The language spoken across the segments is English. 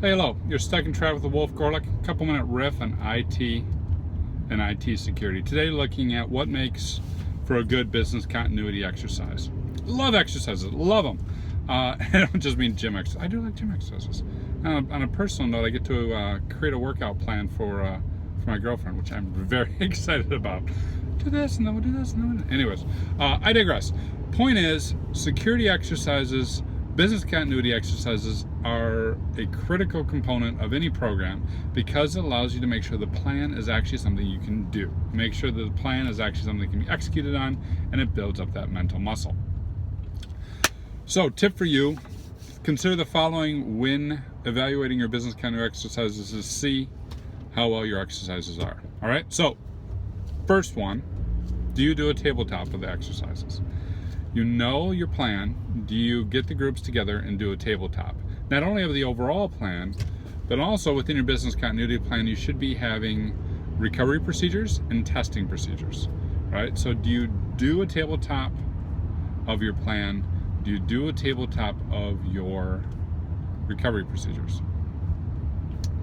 Hey, hello. You're stuck in traffic with Wolf Gorlick. A couple minute riff on IT and IT security. Today, looking at what makes for a good business continuity exercise. Love exercises. Love them. I don't just mean gym exercises. I do like gym exercises. On a personal note, I get to create a workout plan for my girlfriend, which I'm very excited about. Do this and then we'll do this and then we'll do. Anyways, I digress. Point is, security exercises, business continuity exercises are a critical component of any program because it allows you to make sure the plan is actually something you can do. Make sure that the plan is actually something that can be executed on, and it builds up that mental muscle. So, tip for you, consider the following when evaluating your business continuity exercises to see how well your exercises are. All right, so first one, do you do a tabletop of the exercises? You know your plan. Do you get the groups together and do a tabletop? Not only of the overall plan, but also within your business continuity plan, you should be having recovery procedures and testing procedures, right? So do you do a tabletop of your plan? Do you do a tabletop of your recovery procedures?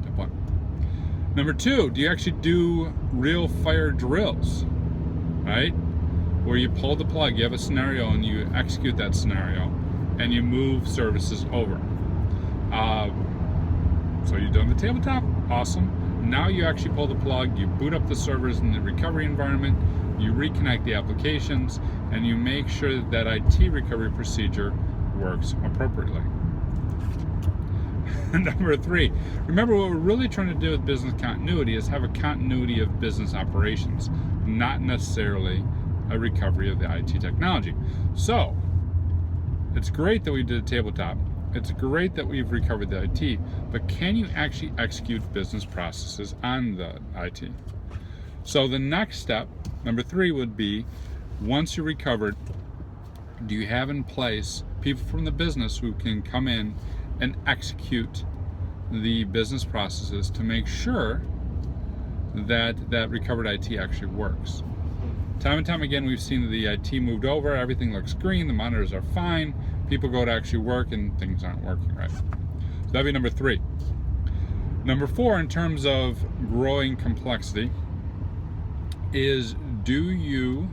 Step one. Number two, do you actually do real fire drills, right? Where you pull the plug, you have a scenario and you execute that scenario and you move services over. So you've done the tabletop, awesome. Now you actually pull the plug, you boot up the servers in the recovery environment, you reconnect the applications, and you make sure that IT recovery procedure works appropriately. Number three, remember what we're really trying to do with business continuity is have a continuity of business operations, not necessarily a recovery of the IT technology. So it's great that we did a tabletop. It's great that we've recovered the IT, but can you actually execute business processes on the IT? So the next step, number three, would be once you're recovered, do you have in place people from the business who can come in and execute the business processes to make sure that that recovered IT actually works? Time and time again, we've seen the IT moved over, everything looks green, the monitors are fine, people go to actually work and things aren't working right. So that'd be number three. Number four, in terms of growing complexity, is do you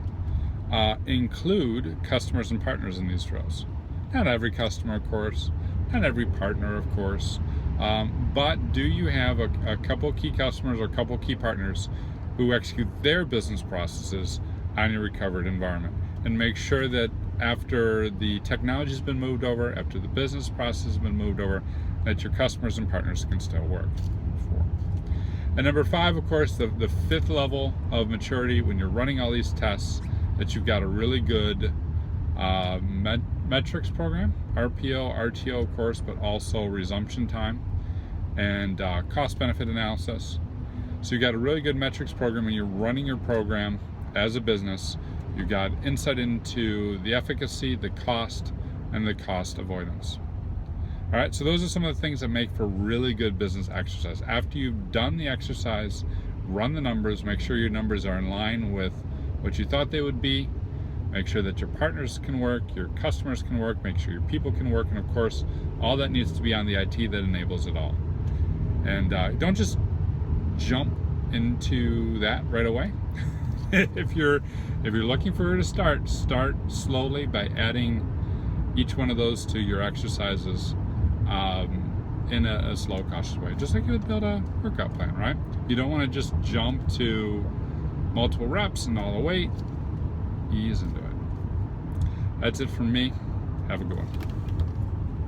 include customers and partners in these drills? Not every customer, of course, not every partner, of course, but do you have a couple key customers or a couple key partners who execute their business processes on your recovered environment, and make sure that after the technology has been moved over, after the business process has been moved over, that your customers and partners can still work. And number five, of course, the fifth level of maturity, when you're running all these tests, that you've got a really good metrics program, RPO, RTO, of course, but also resumption time and cost benefit analysis. So you've got a really good metrics program when you're running your program as a business. You've got insight into the efficacy, the cost, and the cost avoidance. All right, so those are some of the things that make for really good business exercise. After you've done the exercise, run the numbers, make sure your numbers are in line with what you thought they would be. Make sure that your partners can work, your customers can work, make sure your people can work, and of course, all that needs to be on the IT that enables it all. And don't just jump into that right away. if you're looking for her to start slowly by adding each one of those to your exercises in a slow, cautious way, just like you would build a workout plan, right? You don't want to just jump to multiple reps and all the weight. Ease into it. That's it from me. Have a good one.